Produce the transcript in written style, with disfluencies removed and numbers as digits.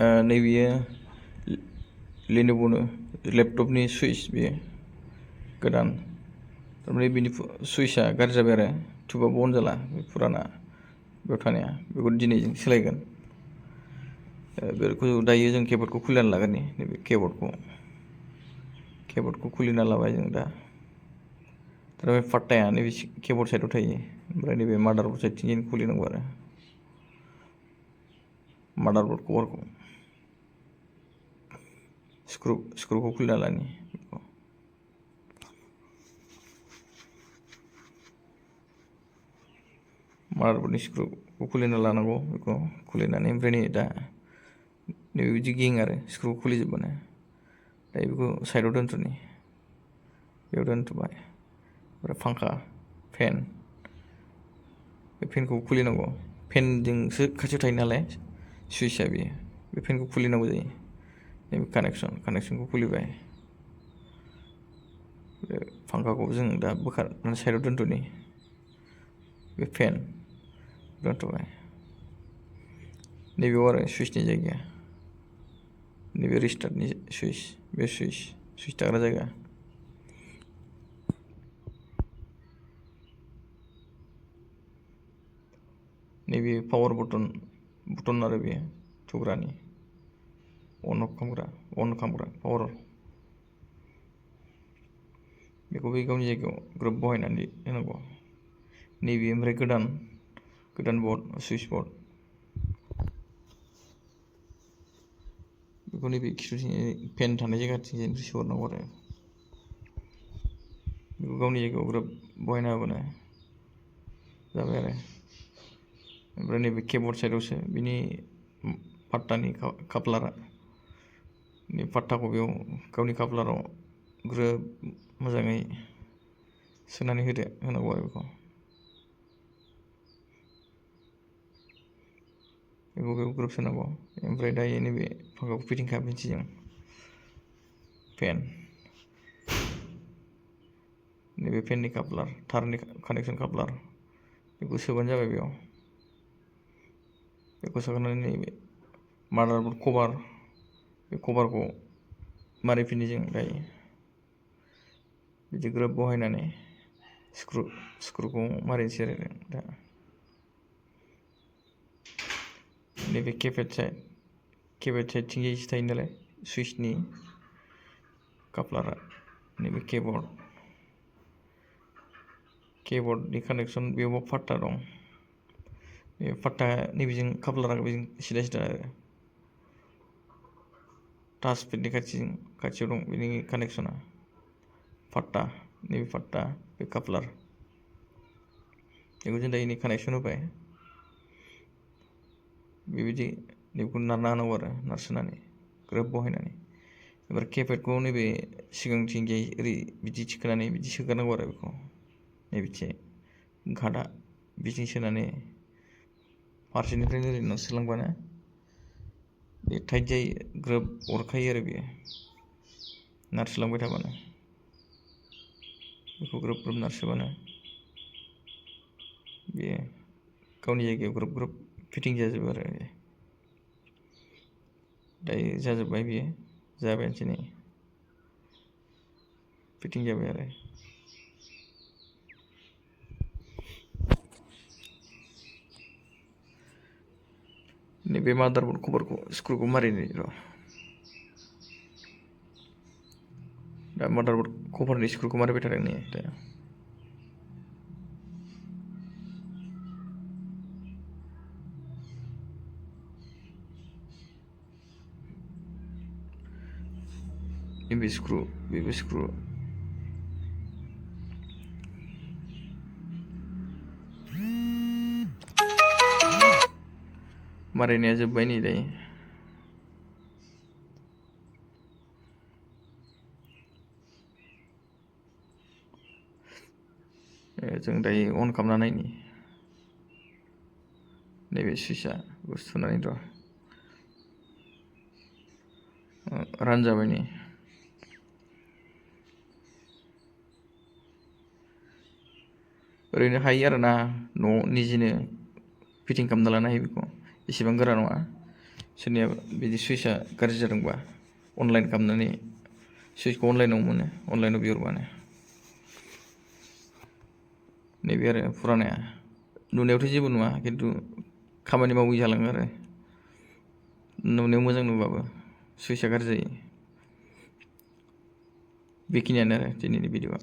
नैबेयो लेन'भ'नि लेपटपनि switch बेयो गोदान थारमाने बिनि सुइचआ गाज्रि जाबाय आरो थुबाबो अन जाला बे फुराना बेयाव थानाया बेखौ दिनै जों सोलायगोन बेखौ दायो जों किबर्डखौ खुलिनानै लागोन नैबे किबर्डखौ खुलिना लाबाय जों दा थारमाने पाट्टाया नैबे किबर्ड साइडआव थायो ओमफ्राय नैबे मादारबर्ड साइडथिंजायनो खुलिनांगौ आरो मादारबर्ड कभारखौ स्क्रुखौ खुलिना लानि मादारबर्डनि स्क्रुखौ खुलिना लानांगौ बेखौ खुलिनानै ओमफ्राय नै दा नैबे बिदि गिं आरो स्क्रुखौ खुलिजोबबानो दायो बेखौ साइडआव दोनथ'नि बेयाव दोनथ'बाय ओमफ्राय फांखा फेन बे फेनखौ खुलिनांगौ फेनजोंसो खाथियाव थायो नालाय सुइचआ बेयो बे फेनखौ खुलिनांगौ जायो नैबे कानेक्सनखौ खुलिबाय बे फांखाखौ जों दा बोखारनानै साइडआव दोनथ'नि बे फेन दोनथ'बाय नैबेयाव आरो सुइचनि जायगाया नैबे रिस्टार्टनि सुइच बे सुइच थाग्रा जायगा नैबे पावार बटन आरो बेयो थुग्रानि अन खालामग्रा पावार बेखौ बे गावनि जायगायाव ग्रोब बहायनानै होनांगौ नैबे ओमफ्राय गोदान बर्ड सुइच बर्ड बेखौ नैबे खिथुथिंजाय फेन थानाय जायगाथिंजायनिफ्राय सोहरनांगौ आरो बेखौ गावनि जायगायाव ग्रोब बहायना होबानो जाबाय आरो ओमफ्राय नैबे किबर्ड साइडआवसो बिनि पाट्टानि कापलारा बे पाट्टाखौ बेयाव गावनि कापलाराव ग्रोब मोजाङै सोनानै होनांगौ आरो बेखौ बेयाव ग्रोब सोनांगौ ओमफ्राय दायो नैबे फांखाखौ फिटिं खालामफिनसै जों फेन नैबे फेननि कापलार थारनि कानेक्सन कापलार बेखौ सोबानो जाबाय बेखौ सोखांनानै नैबे मादारबर्ड कभार बे कभारखौ मारिफिनो जों दायो बिदि ग्रोब बहायनानै स्क्रुखौ मारिनोसै आरो दा नैबे किपेड साइडथिंजायसो थायो नालाय सुइचनि कापलारा नैबे किबर्डनि कानेक्सन बेयावबो पाट्टा दं बे पाट्टा नैबेजों कापलारा बेजों सिदा आरो टाचपेडनि खाथियाव दं बेनि कानेक्सना पाट्टा नैबे पाट्टा बे कापलार बेखौ जों दायो नै कानेक्सन होबाय बेबायदि नैबेखौ नारना होनांगौ आरो नारसोनानै ग्रोब बहायनानै एबार किपेडखौ नैबे सिगांथिंजाय ओरै बिदि थिखोनानै बिदि सोगारनांगौ आरो बेखौ नैबेथिं घाटा बिथिं सोनानै फारसेनिफ्रायनो ओरै नारसोलांबानो बे टाइट जायो ग्रोब अरखायो आरो बेयो नारसोलांबाय थाबानो बेखौ ग्रोब नारसोबानो बेयो गावनि जायगायाव ग्रोब फिटिं जाजोबो आरो दायो जाजोब्बाय बेयो जाबायानोसै नै फिटिं जाबाय आरो नैबे मादारबर्ड कभारखौ स्क्रुखौ मारिनो र' दा मादारबर्ड कभारनि स्क्रुखौ मारिबाय थादों नै दा बेबो स्क्रु मारायनाया जोब्बाय नै दायो जों दायो अन खालामना नायनि नैबे सुइचआ थुनानै र' रान जाबाय नै ओरैनो हायो आरोना न'आव निजेनो फिटिं खालामना लानो हायो बेखौ एसेबां गोरा नङा सोरनिया बिदि सुइचआ गाज्रि जादोंबा अनलाइन खालामनानै सुइचखौ अनलाइनाव मोनो अनलाइनाव बिहरबानो नैबे आरो फुरानाया नुनायावथ' जेबो नुवा खिन्थु खामानि मावै जालाङो आरो नुनायाव मोजां नुबाबो सुइचआ गाज्रि जायो बेखिनियानो आरो दिनैनि भिडिअ'आ